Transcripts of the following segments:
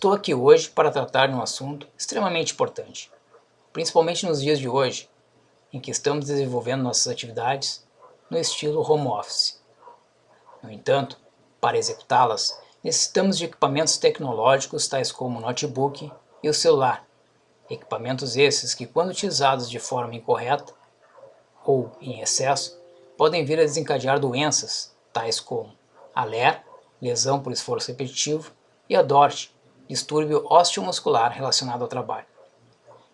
Estou aqui hoje para tratar de um assunto extremamente importante, principalmente nos dias de hoje, em que estamos desenvolvendo nossas atividades no estilo home office. No entanto, para executá-las, necessitamos de equipamentos tecnológicos tais como o notebook e o celular, equipamentos esses que, quando utilizados de forma incorreta ou em excesso, podem vir a desencadear doenças tais como a LER, lesão por esforço repetitivo, e a DORT, distúrbio osteomuscular relacionado ao trabalho.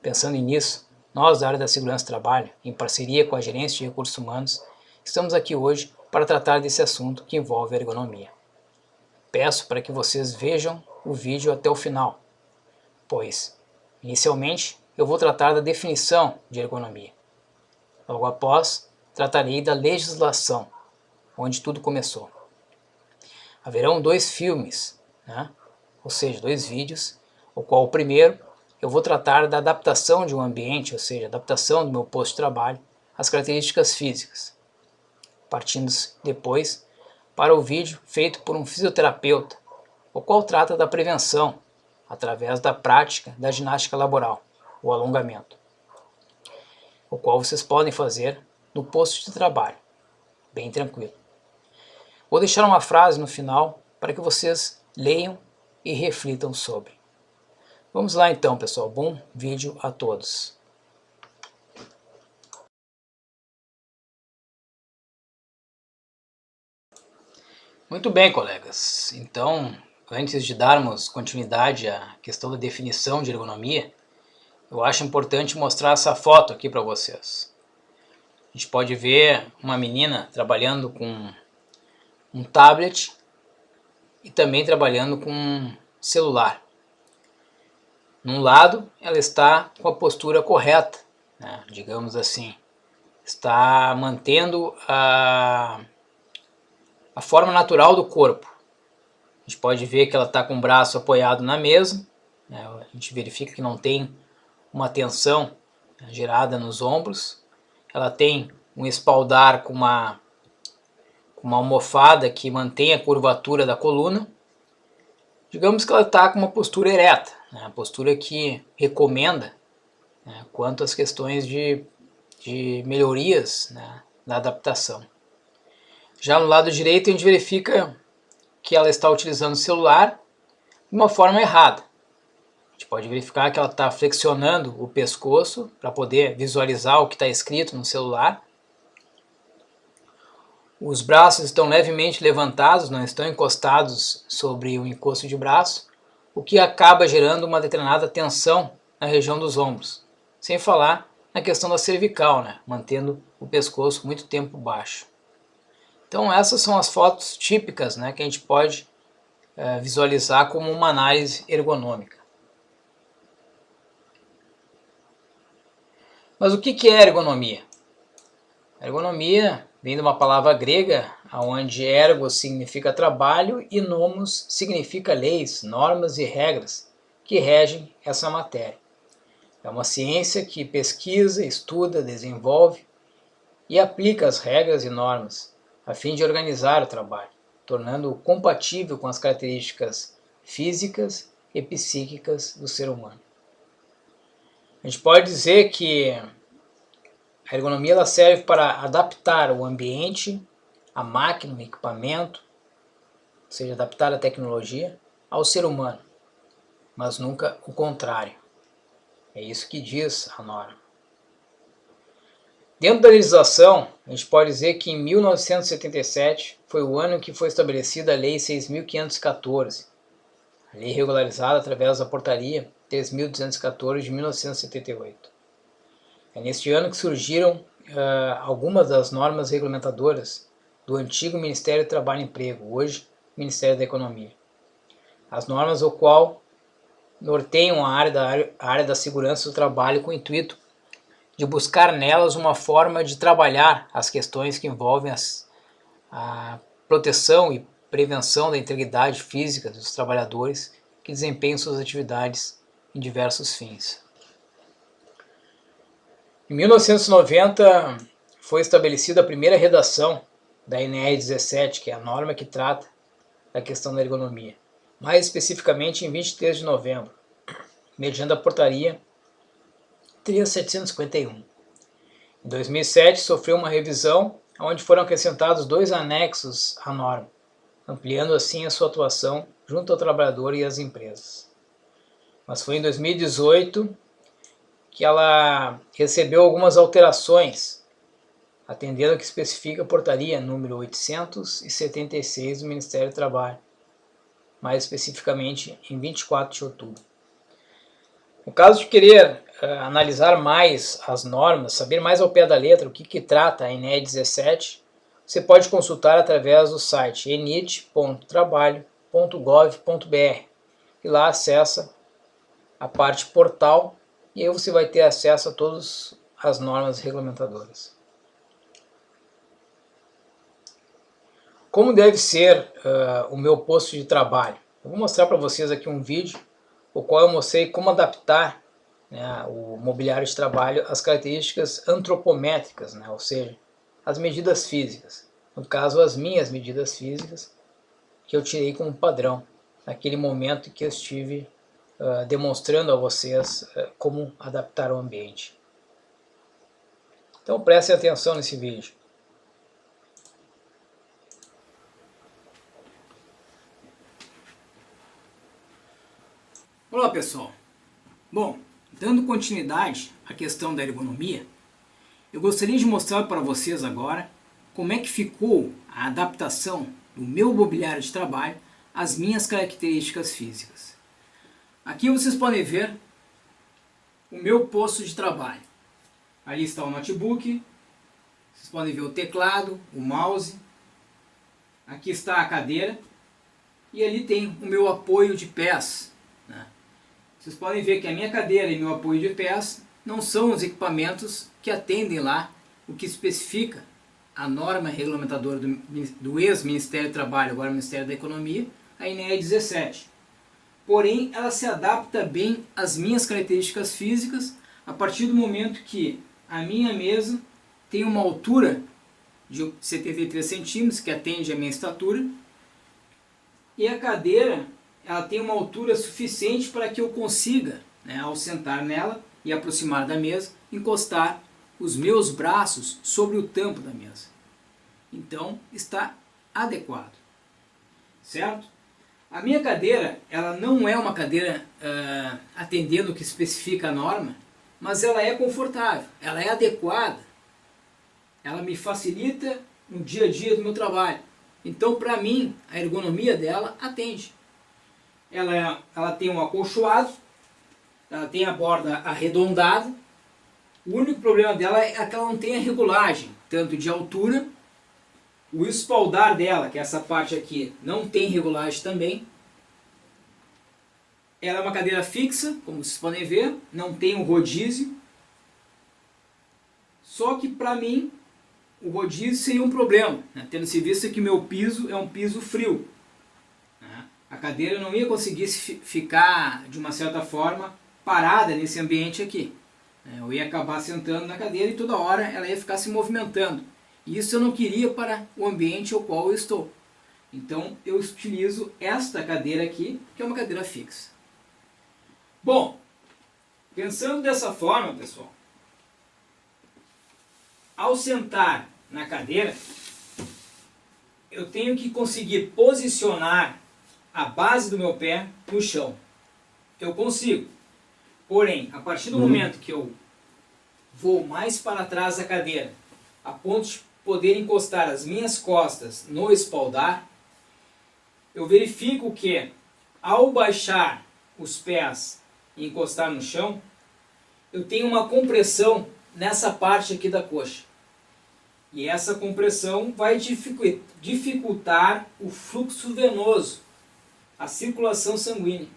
Pensando nisso, nós da área da segurança do trabalho, em parceria com a Gerência de Recursos Humanos, estamos aqui hoje para tratar desse assunto que envolve a ergonomia. Peço para que vocês vejam o vídeo até o final, pois, inicialmente, eu vou tratar da definição de ergonomia. Logo após, tratarei da legislação, onde tudo começou. Haverão 2 filmes, ou seja, 2 vídeos, o qual o primeiro eu vou tratar da adaptação de um ambiente, ou seja, adaptação do meu posto de trabalho às características físicas. Partindo depois para o vídeo feito por um fisioterapeuta, o qual trata da prevenção através da prática da ginástica laboral, o alongamento, o qual vocês podem fazer no posto de trabalho, bem tranquilo. Vou deixar uma frase no final para que vocês leiam e reflitam sobre. Vamos lá então, pessoal. Bom vídeo a todos. Muito bem, colegas. Então, antes de darmos continuidade à questão da definição de ergonomia, eu acho importante mostrar essa foto aqui para vocês. A gente pode ver uma menina trabalhando com um tablet e também trabalhando com um celular. Num lado, ela está com a postura correta, digamos assim, está mantendo a forma natural do corpo. A gente pode ver que ela está com o braço apoiado na mesa, a gente verifica que não tem uma tensão gerada nos ombros, ela tem um espaldar com uma almofada que mantém a curvatura da coluna. Digamos que ela está com uma postura ereta, a postura que recomenda quanto às questões de melhorias na adaptação. Já no lado direito a gente verifica que ela está utilizando o celular de uma forma errada. A gente pode verificar que ela está flexionando o pescoço para poder visualizar o que está escrito no celular. Os braços estão levemente levantados, não estão encostados sobre o encosto de braço, o que acaba gerando uma determinada tensão na região dos ombros. Sem falar na questão da cervical, mantendo o pescoço muito tempo baixo. Então essas são as fotos típicas que a gente pode visualizar como uma análise ergonômica. Mas o que é ergonomia? A ergonomia vem de uma palavra grega, onde ergo significa trabalho e nomos significa leis, normas e regras que regem essa matéria. É uma ciência que pesquisa, estuda, desenvolve e aplica as regras e normas a fim de organizar o trabalho, tornando-o compatível com as características físicas e psíquicas do ser humano. A gente pode dizer que a ergonomia ela serve para adaptar o ambiente, a máquina, o equipamento, ou seja, adaptar a tecnologia ao ser humano, mas nunca o contrário. É isso que diz a norma. Dentro da legislação, a gente pode dizer que em 1977 foi o ano em que foi estabelecida a Lei 6.514, a lei regularizada através da Portaria 3.214 de 1978. É neste ano que surgiram algumas das normas regulamentadoras do antigo Ministério do Trabalho e Emprego, hoje Ministério da Economia. As normas o qual norteiam a área da segurança do trabalho com o intuito de buscar nelas uma forma de trabalhar as questões que envolvem a proteção e prevenção da integridade física dos trabalhadores que desempenham suas atividades em diversos fins. Em 1990 foi estabelecida a primeira redação da NR 17, que é a norma que trata da questão da ergonomia. mais especificamente em 23 de novembro, mediante a portaria 3751. Em 2007, sofreu uma revisão onde foram acrescentados 2 anexos à norma, ampliando assim a sua atuação junto ao trabalhador e às empresas. Mas foi em 2018 que ela recebeu algumas alterações, atendendo ao que especifica a portaria número 876 do Ministério do Trabalho, mais especificamente em 24 de outubro. No caso de querer analisar mais as normas, saber mais ao pé da letra o que trata a ENE 17, você pode consultar através do site enit.trabalho.gov.br e lá acessa a parte portal e aí você vai ter acesso a todas as normas regulamentadoras. Como deve ser o meu posto de trabalho? Eu vou mostrar para vocês aqui um vídeo, o qual eu mostrei como adaptar, né, o mobiliário de trabalho às características antropométricas, né, ou seja, as medidas físicas. No caso, as minhas medidas físicas, que eu tirei como padrão, naquele momento que eu estive demonstrando a vocês como adaptar o ambiente. Então prestem atenção nesse vídeo. Olá pessoal, bom, dando continuidade à questão da ergonomia, eu gostaria de mostrar para vocês agora como é que ficou a adaptação do meu mobiliário de trabalho às minhas características físicas. Aqui vocês podem ver o meu posto de trabalho. Ali está o notebook, vocês podem ver o teclado, o mouse, aqui está a cadeira e ali tem o meu apoio de pés, né? Vocês podem ver que a minha cadeira e meu apoio de pés não são os equipamentos que atendem lá o que especifica a norma regulamentadora do ex-Ministério do Trabalho, agora Ministério da Economia, a ENE 17. Porém, ela se adapta bem às minhas características físicas a partir do momento que a minha mesa tem uma altura de 73 centímetros, que atende à minha estatura, e a cadeira ela tem uma altura suficiente para que eu consiga, né, ao sentar nela e aproximar da mesa, encostar os meus braços sobre o tampo da mesa. Então, está adequado, certo? A minha cadeira, ela não é uma cadeira atendendo o que especifica a norma, mas ela é confortável, ela é adequada, ela me facilita no dia a dia do meu trabalho. Então, para mim, a ergonomia dela atende. Ela tem um acolchoado, ela tem a borda arredondada. O único problema dela é que ela não tem a regulagem, tanto de altura. O espaldar dela, que é essa parte aqui, não tem regulagem também. Ela é uma cadeira fixa, como vocês podem ver, não tem um rodízio. Só que para mim, o rodízio seria um problema, né? Tendo-se visto que meu piso é um piso frio. A cadeira não ia conseguir ficar, de uma certa forma, parada nesse ambiente aqui. Eu ia acabar sentando na cadeira e toda hora ela ia ficar se movimentando. E isso eu não queria para o ambiente ao qual eu estou. Então eu utilizo esta cadeira aqui, que é uma cadeira fixa. Bom, pensando dessa forma, pessoal, ao sentar na cadeira, eu tenho que conseguir posicionar a base do meu pé no chão. Eu consigo. Porém, a partir do momento que eu vou mais para trás da cadeira, a ponto de poder encostar as minhas costas no espaldar, eu verifico que, ao baixar os pés e encostar no chão, eu tenho uma compressão nessa parte aqui da coxa. E essa compressão vai dificultar o fluxo venoso, a circulação sanguínea.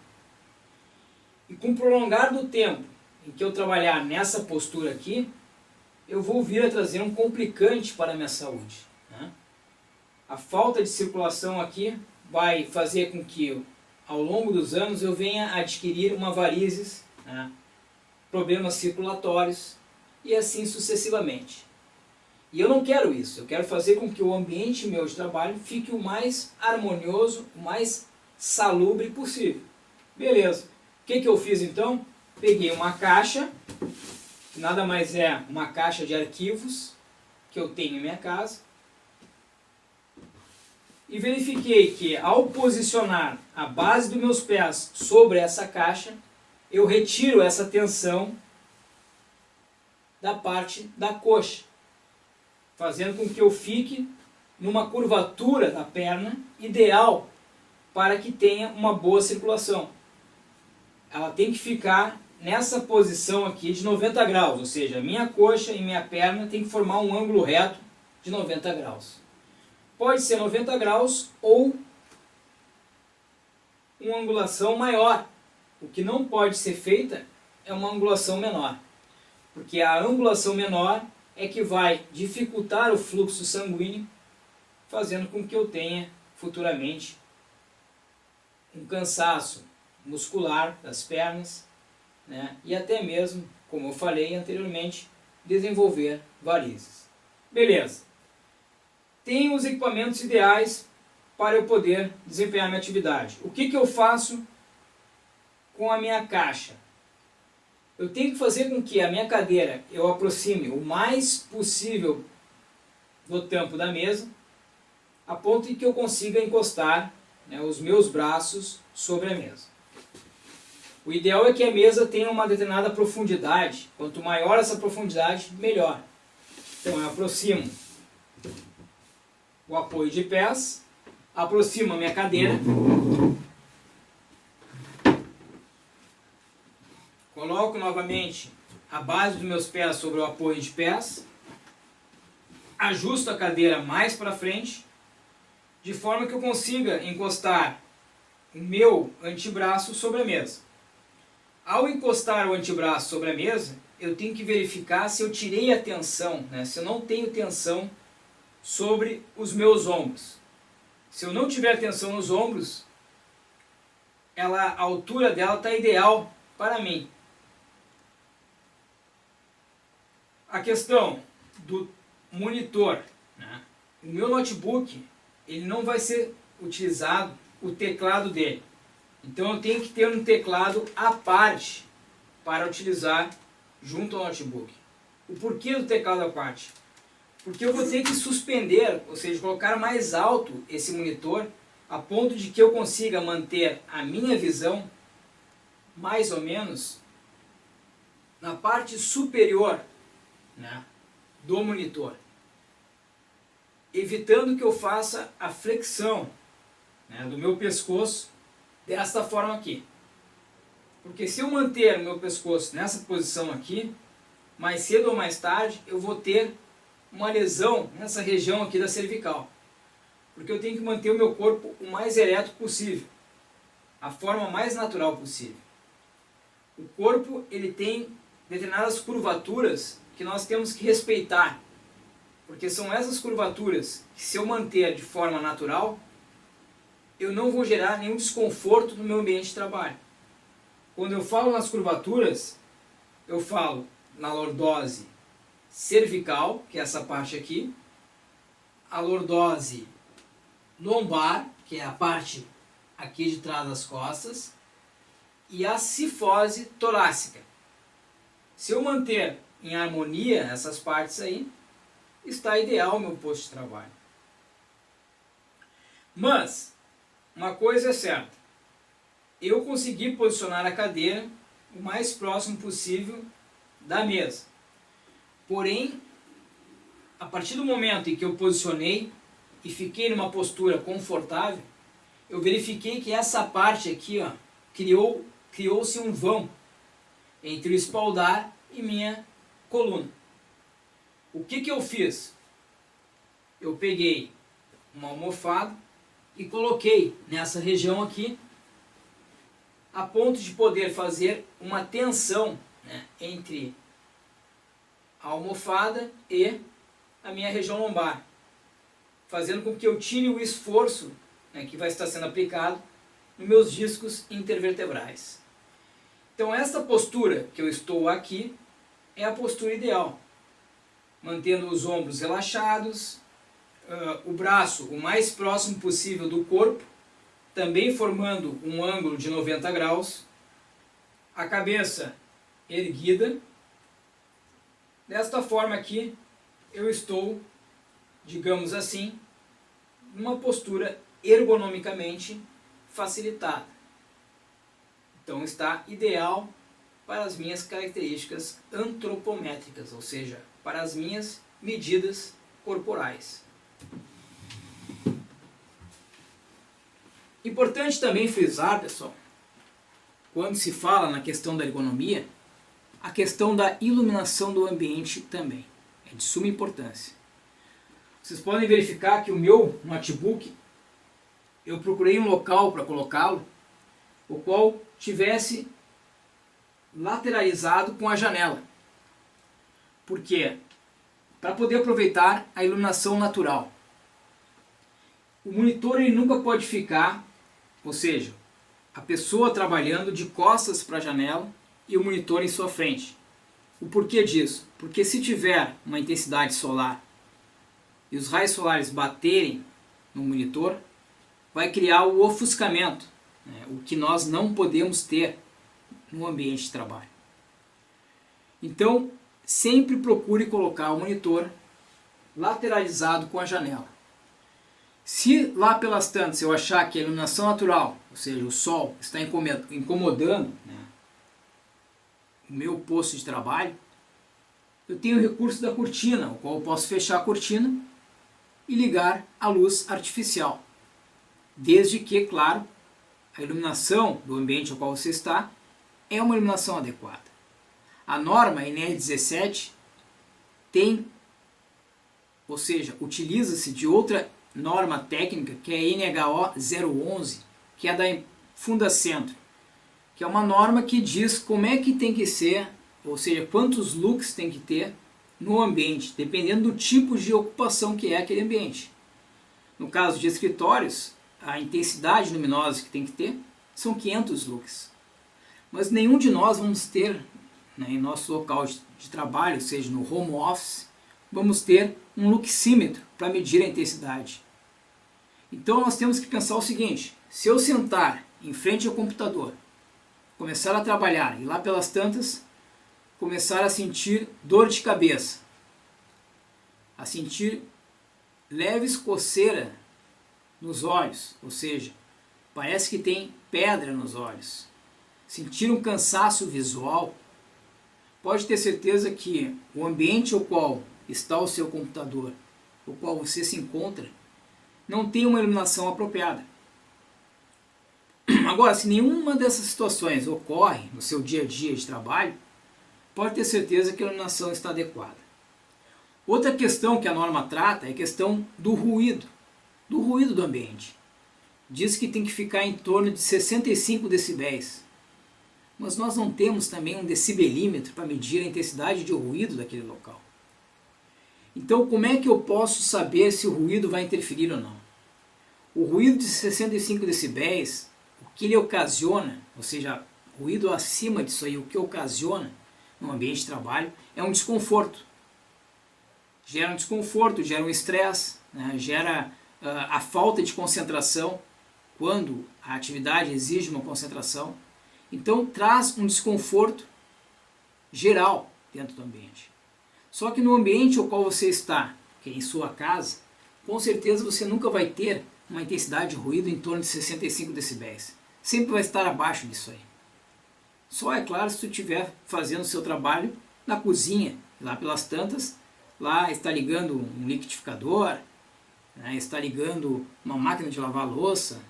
E com o prolongar do tempo em que eu trabalhar nessa postura aqui, eu vou vir a trazer um complicante para a minha saúde, né? A falta de circulação aqui vai fazer com que, ao longo dos anos, eu venha a adquirir uma varizes, né? Problemas circulatórios e assim sucessivamente. E eu não quero isso, eu quero fazer com que o ambiente meu de trabalho fique o mais harmonioso, o mais salubre possível. Beleza. O que eu fiz então? Peguei uma caixa, que nada mais é uma caixa de arquivos que eu tenho em minha casa, e verifiquei que ao posicionar a base dos meus pés sobre essa caixa, eu retiro essa tensão da parte da coxa, fazendo com que eu fique numa curvatura da perna ideal para que tenha uma boa circulação. Ela tem que ficar nessa posição aqui de 90 graus, ou seja, minha coxa e minha perna tem que formar um ângulo reto de 90 graus. Pode ser 90 graus ou uma angulação maior. O que não pode ser feita é uma angulação menor, porque a angulação menor é que vai dificultar o fluxo sanguíneo, fazendo com que eu tenha futuramente um cansaço muscular das pernas, né? E até mesmo, como eu falei anteriormente, desenvolver varizes. Beleza. Tenho os equipamentos ideais para eu poder desempenhar minha atividade. O que eu faço com a minha caixa? Eu tenho que fazer com que a minha cadeira eu aproxime o mais possível do tampo da mesa, a ponto de que eu consiga encostar, né, os meus braços sobre a mesa. O ideal é que a mesa tenha uma determinada profundidade. Quanto maior essa profundidade, melhor. Então eu aproximo o apoio de pés, aproximo a minha cadeira, coloco novamente a base dos meus pés sobre o apoio de pés, ajusto a cadeira mais para frente, de forma que eu consiga encostar o meu antebraço sobre a mesa. Ao encostar o antebraço sobre a mesa, eu tenho que verificar se eu tirei a tensão, né? Se eu não tenho tensão sobre os meus ombros. Se eu não tiver tensão nos ombros, a altura dela está ideal para mim. A questão do monitor, né? O meu notebook, ele não vai ser utilizado o teclado dele. Então eu tenho que ter um teclado à parte para utilizar junto ao notebook. O porquê do teclado à parte? Porque eu vou ter que suspender, ou seja, colocar mais alto esse monitor, a ponto de que eu consiga manter a minha visão mais ou menos na parte superior, né, do monitor, evitando que eu faça a flexão, né, do meu pescoço desta forma aqui. Porque se eu manter o meu pescoço nessa posição aqui, mais cedo ou mais tarde eu vou ter uma lesão nessa região aqui da cervical. Porque eu tenho que manter o meu corpo o mais ereto possível, a forma mais natural possível. O corpo, ele tem determinadas curvaturas que nós temos que respeitar, porque são essas curvaturas que, se eu manter de forma natural, eu não vou gerar nenhum desconforto no meu ambiente de trabalho. Quando eu falo nas curvaturas, eu falo na lordose cervical, que é essa parte aqui, a lordose lombar, que é a parte aqui de trás das costas, e a cifose torácica. Se eu manter em harmonia essas partes aí, está ideal o meu posto de trabalho. Mas uma coisa é certa, eu consegui posicionar a cadeira o mais próximo possível da mesa. Porém, a partir do momento em que eu posicionei e fiquei numa postura confortável, eu verifiquei que essa parte aqui, ó, criou-se um vão entre o espaldar e minha coluna. O que eu fiz? Eu peguei uma almofada e coloquei nessa região aqui, a ponto de poder fazer uma tensão, né, entre a almofada e a minha região lombar, fazendo com que eu tire o esforço, né, que vai estar sendo aplicado nos meus discos intervertebrais. Então essa postura que eu estou aqui é a postura ideal, mantendo os ombros relaxados, o braço o mais próximo possível do corpo, também formando um ângulo de 90 graus, a cabeça erguida. Desta forma aqui, eu estou, digamos assim, numa postura ergonomicamente facilitada. Então está ideal para as minhas características antropométricas, ou seja, para as minhas medidas corporais. Importante também frisar, pessoal, quando se fala na questão da ergonomia, a questão da iluminação do ambiente também é de suma importância. Vocês podem verificar que o meu notebook, eu procurei um local para colocá-lo, o qual tivesse lateralizado com a janela. Por quê? Para poder aproveitar a iluminação natural. O monitor ele nunca pode ficar, ou seja, a pessoa trabalhando de costas para a janela e o monitor em sua frente. O porquê disso? Porque se tiver uma intensidade solar e os raios solares baterem no monitor, vai criar o ofuscamento, né? O que nós não podemos ter no ambiente de trabalho. Então, sempre procure colocar o monitor lateralizado com a janela. Se lá pelas tantas eu achar que a iluminação natural, ou seja, o sol, está incomodando, né, o meu posto de trabalho, eu tenho o recurso da cortina, o qual eu posso fechar a cortina e ligar a luz artificial. Desde que, claro, a iluminação do ambiente ao qual você está é uma iluminação adequada. A norma NR17 tem, ou seja, utiliza-se de outra norma técnica, que é a NHO 011, que é da Fundacentro, que é uma norma que diz como é que tem que ser, ou seja, quantos lux tem que ter no ambiente, dependendo do tipo de ocupação que é aquele ambiente. No caso de escritórios, a intensidade luminosa que tem que ter são 500 lux. Mas nenhum de nós vamos ter, né, em nosso local de trabalho, seja no home office, vamos ter um luxímetro para medir a intensidade. Então nós temos que pensar o seguinte: se eu sentar em frente ao computador, começar a trabalhar e lá pelas tantas começar a sentir dor de cabeça, a sentir leves coceira nos olhos, ou seja, parece que tem pedra nos olhos, sentir um cansaço visual, pode ter certeza que o ambiente ao qual está o seu computador, o qual você se encontra, não tem uma iluminação apropriada. Agora, se nenhuma dessas situações ocorre no seu dia a dia de trabalho, pode ter certeza que a iluminação está adequada. Outra questão que a norma trata é a questão do ruído do ambiente. Diz que tem que ficar em torno de 65 decibéis. Mas nós não temos também um decibelímetro para medir a intensidade de ruído daquele local. Então, como é que eu posso saber se o ruído vai interferir ou não? O ruído de 65 decibéis, o que ele ocasiona, ou seja, ruído acima disso aí, o que ocasiona no ambiente de trabalho é um desconforto. Gera um desconforto, gera um estresse, né? Gera a falta de concentração quando a atividade exige uma concentração. Então traz um desconforto geral dentro do ambiente. Só que no ambiente ao qual você está, que é em sua casa, com certeza você nunca vai ter uma intensidade de ruído em torno de 65 decibéis. Sempre vai estar abaixo disso aí. Só é claro se tu estiver fazendo o seu trabalho na cozinha, lá pelas tantas, lá está ligando um liquidificador, né, está ligando uma máquina de lavar louça,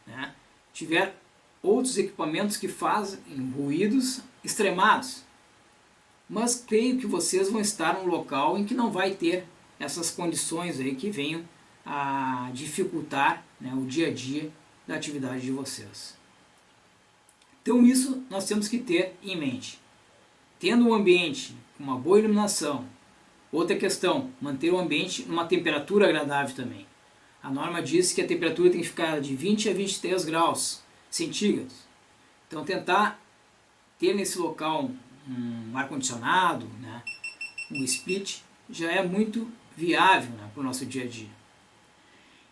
né, tiver outros equipamentos que fazem ruídos extremados. Mas creio que vocês vão estar num local em que não vai ter essas condições aí que venham a dificultar, né, o dia a dia da atividade de vocês. Então isso nós temos que ter em mente. Tendo um ambiente com uma boa iluminação, outra questão, manter o ambiente numa temperatura agradável também. A norma diz que a temperatura tem que ficar de 20 a 23 graus centígrados. Então tentar ter nesse local um ar-condicionado, né, um split, já é muito viável, né, para o nosso dia a dia.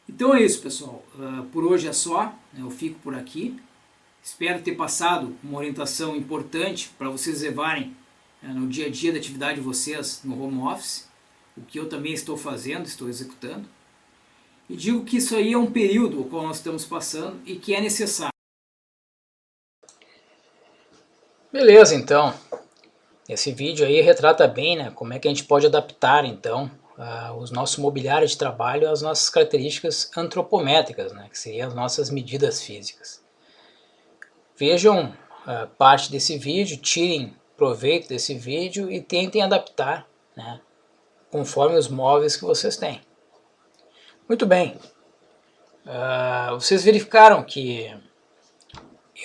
Então é isso, pessoal. Por hoje é só, né? Eu fico por aqui. Espero ter passado uma orientação importante para vocês levarem no dia a dia da atividade de vocês no home office, o que eu também estou fazendo, estou executando. E digo que isso aí é um período o qual nós estamos passando e que é necessário. Beleza, então. Esse vídeo aí retrata bem, né, como é que a gente pode adaptar, então, os nossos mobiliários de trabalho às nossas características antropométricas, né, que seriam as nossas medidas físicas. Vejam parte desse vídeo, tirem proveito desse vídeo e tentem adaptar, né, conforme os móveis que vocês têm. Muito bem. Vocês verificaram que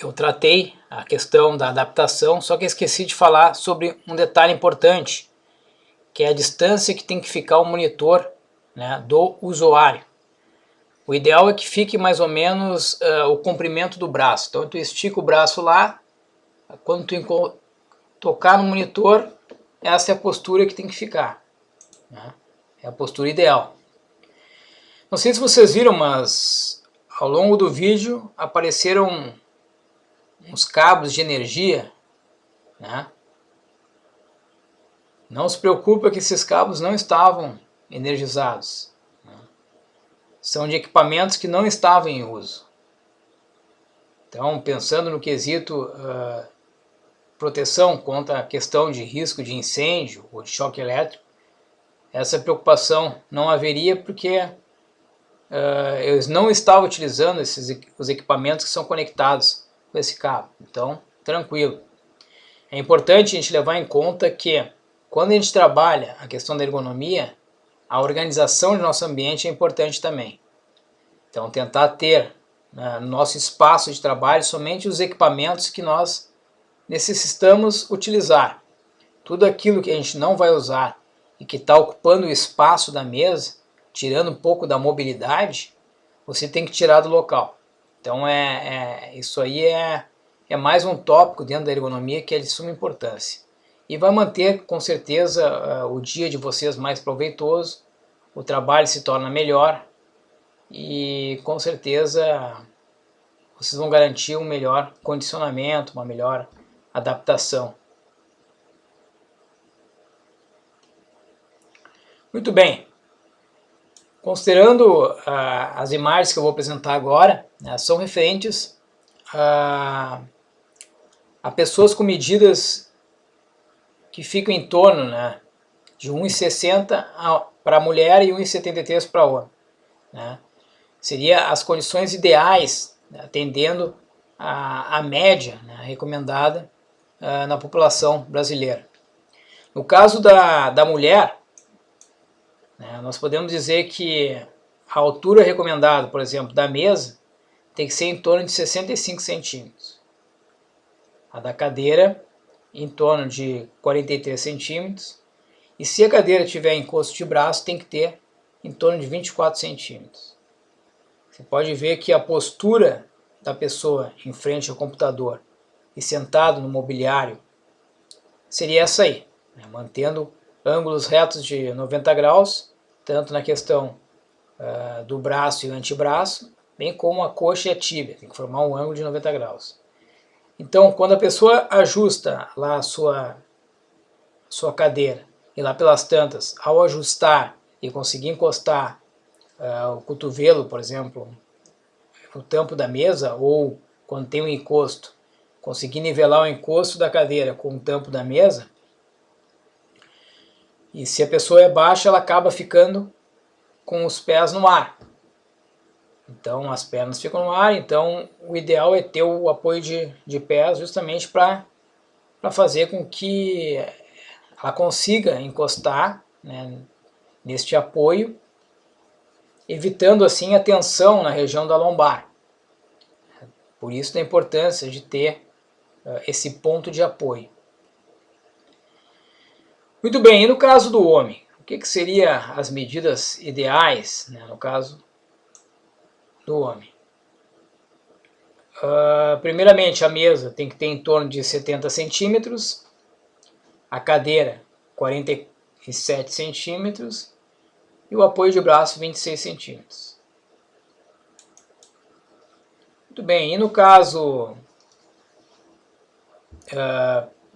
eu tratei a questão da adaptação, só que esqueci de falar sobre um detalhe importante, que é a distância que tem que ficar o monitor, né, do usuário. O ideal é que fique mais ou menos o comprimento do braço. Então tu estica o braço lá, quando tu tocar no monitor, essa é a postura que tem que ficar, né? É a postura ideal. Não sei se vocês viram, mas ao longo do vídeo apareceram uns cabos de energia, né? Não se preocupe que esses cabos não estavam energizados, né? São de equipamentos que não estavam em uso. Então, pensando no quesito proteção contra a questão de risco de incêndio ou de choque elétrico, essa preocupação não haveria porque eles não estavam utilizando os equipamentos que são conectados com esse cabo. Então, tranquilo. É importante a gente levar em conta que quando a gente trabalha a questão da ergonomia, a organização do nosso ambiente é importante também. Então, tentar ter no nosso espaço de trabalho somente os equipamentos que nós necessitamos utilizar. Tudo aquilo que a gente não vai usar e que está ocupando o espaço da mesa, tirando um pouco da mobilidade, você tem que tirar do local. Então isso aí é mais um tópico dentro da ergonomia que é de suma importância. E vai manter com certeza o dia de vocês mais proveitoso, o trabalho se torna melhor e com certeza vocês vão garantir um melhor condicionamento, uma melhor adaptação. Muito bem. Considerando as imagens que eu vou apresentar agora, né, são referentes a pessoas com medidas que ficam em torno, né, de 1,60 para a mulher e 1,73 para o homem, né. Seria as condições ideais, né, atendendo a média, né, recomendada na população brasileira. No caso da mulher, né, nós podemos dizer que a altura recomendada, por exemplo, da mesa tem que ser em torno de 65 centímetros. A da cadeira em torno de 43 centímetros. E se a cadeira tiver encosto de braço, tem que ter em torno de 24 centímetros. Você pode ver que a postura da pessoa em frente ao computador e sentado no mobiliário seria essa aí, né, mantendo ângulos retos de 90 graus, tanto na questão do braço e antebraço, bem como a coxa e a tíbia, tem que formar um ângulo de 90 graus. Então, quando a pessoa ajusta lá a sua cadeira, e lá pelas tantas, ao ajustar e conseguir encostar o cotovelo, por exemplo, no tampo da mesa, ou quando tem um encosto, conseguir nivelar o encosto da cadeira com o tampo da mesa, e se a pessoa é baixa, ela acaba ficando com os pés no ar. Então as pernas ficam no ar, então o ideal é ter o apoio de pés justamente para fazer com que ela consiga encostar, né, neste apoio, evitando assim a tensão na região da lombar. Por isso a importância de ter esse ponto de apoio. Muito bem, e no caso do homem, o que seriam as medidas ideais, né, no caso do homem? Primeiramente, a mesa tem que ter em torno de 70 centímetros, a cadeira 47 centímetros e o apoio de braço 26 centímetros. Muito bem, e no caso,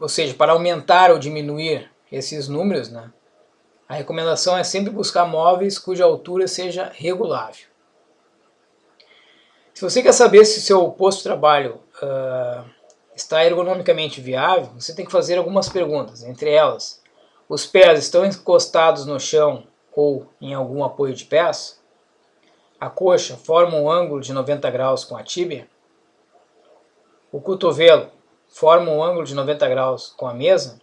ou seja, para aumentar ou diminuir esses números, né, a recomendação é sempre buscar móveis cuja altura seja regulável. Se você quer saber se o seu posto de trabalho está ergonomicamente viável, você tem que fazer algumas perguntas, entre elas, os pés estão encostados no chão ou em algum apoio de pés? A coxa forma um ângulo de 90 graus com a tíbia? O cotovelo forma um ângulo de 90 graus com a mesa?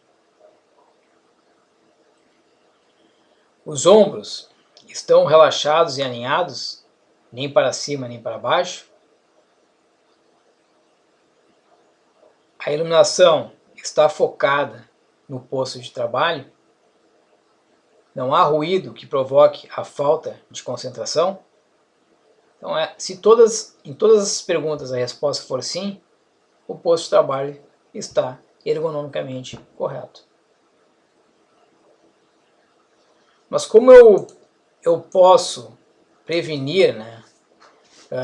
Os ombros estão relaxados e alinhados, nem para cima nem para baixo? A iluminação está focada no posto de trabalho? Não há ruído que provoque a falta de concentração? Então, se em todas as perguntas a resposta for sim, o posto de trabalho está ergonomicamente correto. Mas como eu posso prevenir, né,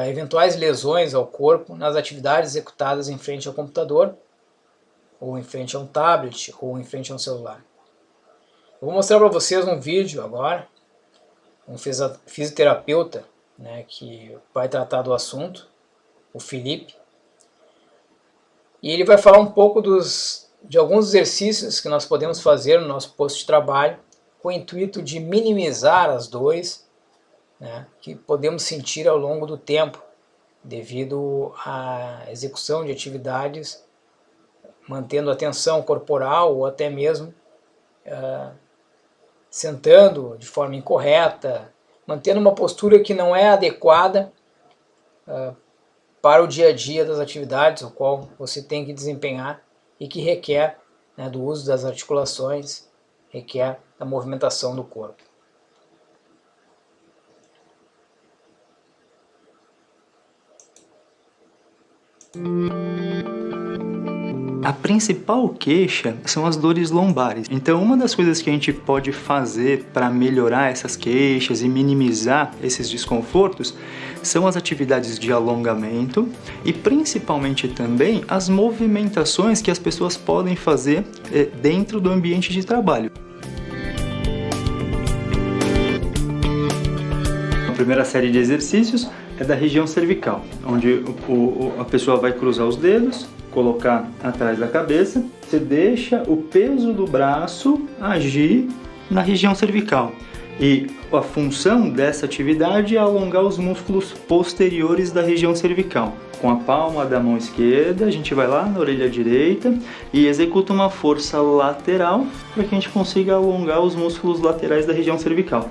eventuais lesões ao corpo nas atividades executadas em frente ao computador, ou em frente a um tablet, ou em frente a um celular? Eu vou mostrar para vocês um vídeo agora, um fisioterapeuta, né, que vai tratar do assunto, o Felipe, e ele vai falar um pouco de alguns exercícios que nós podemos fazer no nosso posto de trabalho, com o intuito de minimizar as dores, né, que podemos sentir ao longo do tempo, devido à execução de atividades, mantendo a tensão corporal ou até mesmo sentando de forma incorreta, mantendo uma postura que não é adequada para o dia a dia das atividades, o qual você tem que desempenhar e que requer, né, do uso das articulações, requer da movimentação do corpo. A principal queixa são as dores lombares. Então, uma das coisas que a gente pode fazer para melhorar essas queixas e minimizar esses desconfortos são as atividades de alongamento e principalmente também as movimentações que as pessoas podem fazer dentro do ambiente de trabalho. A primeira série de exercícios é da região cervical, onde a pessoa vai cruzar os dedos, colocar atrás da cabeça, você deixa o peso do braço agir na região cervical. E a função dessa atividade é alongar os músculos posteriores da região cervical. Com a palma da mão esquerda, a gente vai lá na orelha direita e executa uma força lateral para que a gente consiga alongar os músculos laterais da região cervical.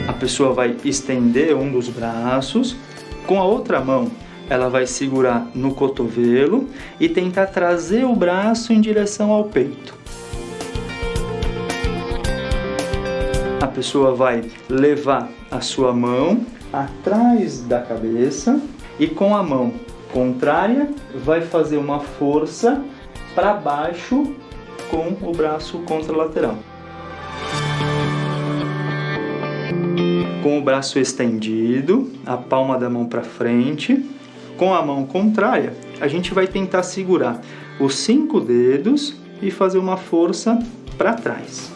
A pessoa vai estender um dos braços, com a outra mão ela vai segurar no cotovelo e tentar trazer o braço em direção ao peito. A pessoa vai levar a sua mão atrás da cabeça e com a mão contrária vai fazer uma força para baixo com o braço contralateral. Com o braço estendido, a palma da mão para frente, com a mão contrária, a gente vai tentar segurar os 5 dedos e fazer uma força para trás.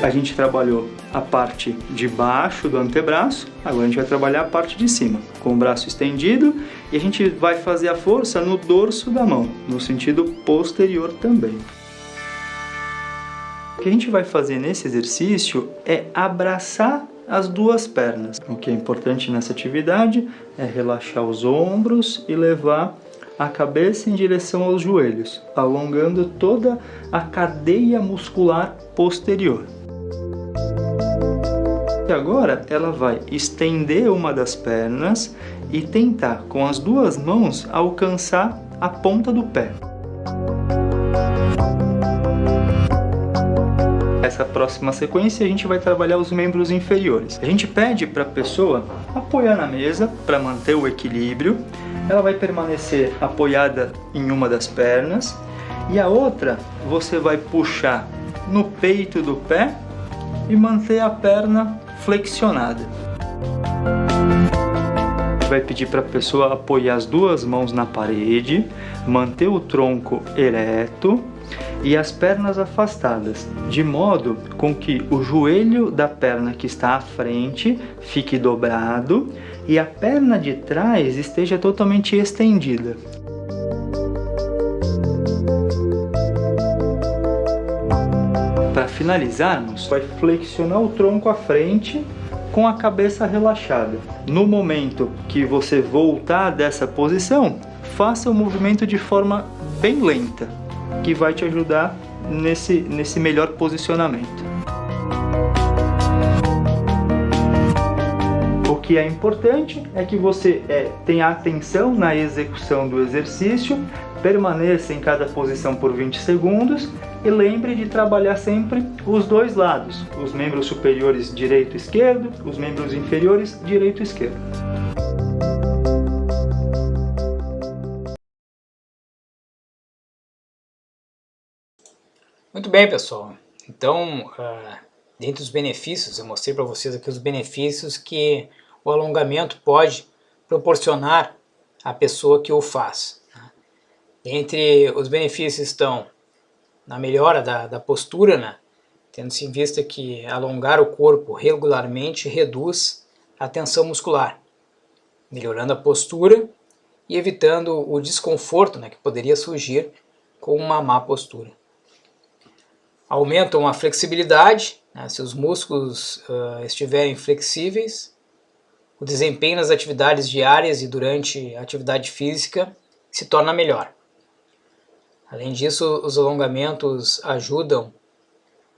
A gente trabalhou a parte de baixo do antebraço, agora a gente vai trabalhar a parte de cima, com o braço estendido, e a gente vai fazer a força no dorso da mão, no sentido posterior também. O que a gente vai fazer nesse exercício é abraçar as duas pernas. O que é importante nessa atividade é relaxar os ombros e levar a cabeça em direção aos joelhos, alongando toda a cadeia muscular posterior. E agora ela vai estender uma das pernas e tentar com as duas mãos alcançar a ponta do pé. Essa próxima sequência a gente vai trabalhar os membros inferiores. A gente pede para a pessoa apoiar na mesa para manter o equilíbrio. Ela vai permanecer apoiada em uma das pernas e a outra você vai puxar no peito do pé e manter a perna flexionada. Vai pedir para a pessoa apoiar as duas mãos na parede, manter o tronco ereto e as pernas afastadas, de modo com que o joelho da perna que está à frente fique dobrado e a perna de trás esteja totalmente estendida. Para finalizarmos, vai flexionar o tronco à frente com a cabeça relaxada. No momento que você voltar dessa posição, faça o movimento de forma bem lenta, que vai te ajudar nesse melhor posicionamento. O que é importante é que você tenha atenção na execução do exercício, permaneça em cada posição por 20 segundos e lembre de trabalhar sempre os dois lados, os membros superiores direito e esquerdo, os membros inferiores direito e esquerdo. Muito bem, pessoal. Então, dentre os benefícios, eu mostrei para vocês aqui os benefícios que o alongamento pode proporcionar à pessoa que o faz. Entre os benefícios estão na melhora da postura, né? Tendo-se em vista que alongar o corpo regularmente reduz a tensão muscular, melhorando a postura e evitando o desconforto, né, que poderia surgir com uma má postura. Aumentam a flexibilidade, né, se os músculos estiverem flexíveis, o desempenho nas atividades diárias e durante a atividade física se torna melhor. Além disso, os alongamentos ajudam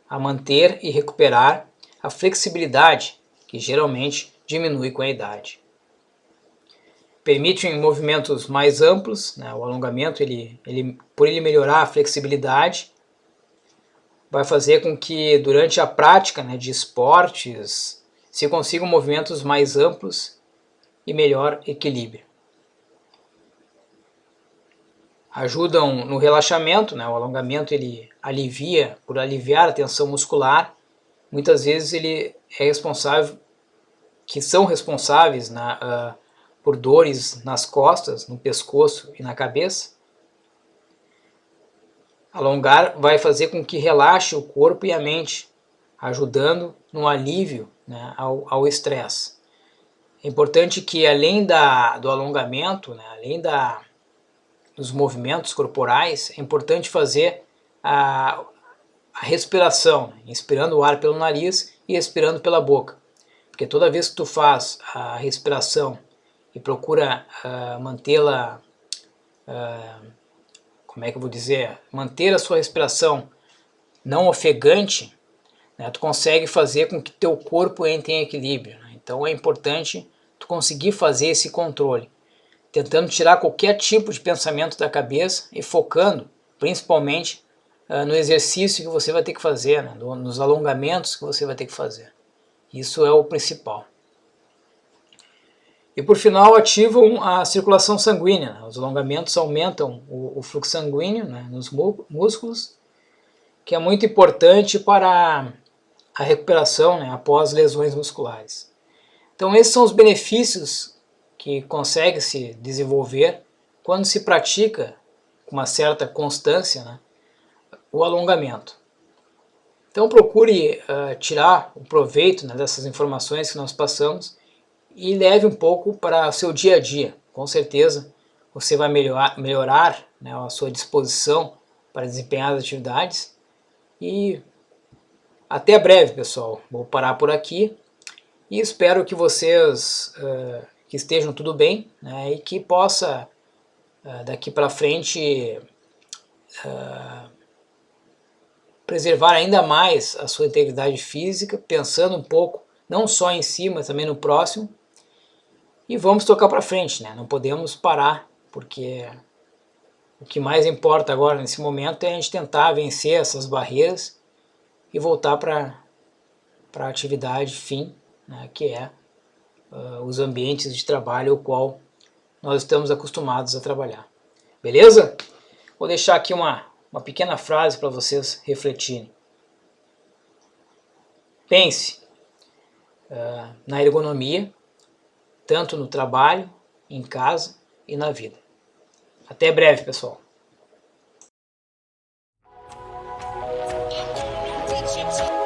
a manter e recuperar a flexibilidade, que geralmente diminui com a idade. Permitem movimentos mais amplos, né? O alongamento, por ele melhorar a flexibilidade, vai fazer com que durante a prática, né, de esportes se consigam movimentos mais amplos e melhor equilíbrio. Ajudam no relaxamento, né? O alongamento ele alivia, por aliviar a tensão muscular, muitas vezes ele é responsável, são responsáveis por dores nas costas, no pescoço e na cabeça. Alongar vai fazer com que relaxe o corpo e a mente, ajudando no alívio, né, ao estresse. É importante que além do alongamento, né, além dos movimentos corporais, é importante fazer a respiração, né, inspirando o ar pelo nariz e expirando pela boca. Porque toda vez que tu faz a respiração e procura mantê-la, manter a sua respiração não ofegante, né, tu consegue fazer com que teu corpo entre em equilíbrio. Né? Então é importante tu conseguir fazer esse controle, tentando tirar qualquer tipo de pensamento da cabeça e focando principalmente no exercício que você vai ter que fazer, né, nos alongamentos que você vai ter que fazer. Isso é o principal. E por final ativam a circulação sanguínea. Né? Os alongamentos aumentam o fluxo sanguíneo, né, nos músculos, que é muito importante para a recuperação, né, após lesões musculares. Então esses são os benefícios que consegue se desenvolver quando se pratica com uma certa constância, né, o alongamento. Então procure tirar o proveito, né, dessas informações que nós passamos e leve um pouco para o seu dia a dia. Com certeza você vai melhorar, né, a sua disposição para desempenhar as atividades. E até breve, pessoal. Vou parar por aqui e espero que vocês que estejam tudo bem, né, e que possa daqui para frente preservar ainda mais a sua integridade física, pensando um pouco não só em si, mas também no próximo. E vamos tocar para frente, né? Não podemos parar, porque o que mais importa agora nesse momento é a gente tentar vencer essas barreiras e voltar para a atividade fim, né? Que é os ambientes de trabalho ao qual nós estamos acostumados a trabalhar. Beleza? Vou deixar aqui uma pequena frase para vocês refletirem. Pense na ergonomia, tanto no trabalho, em casa e na vida. Até breve, pessoal! Chips.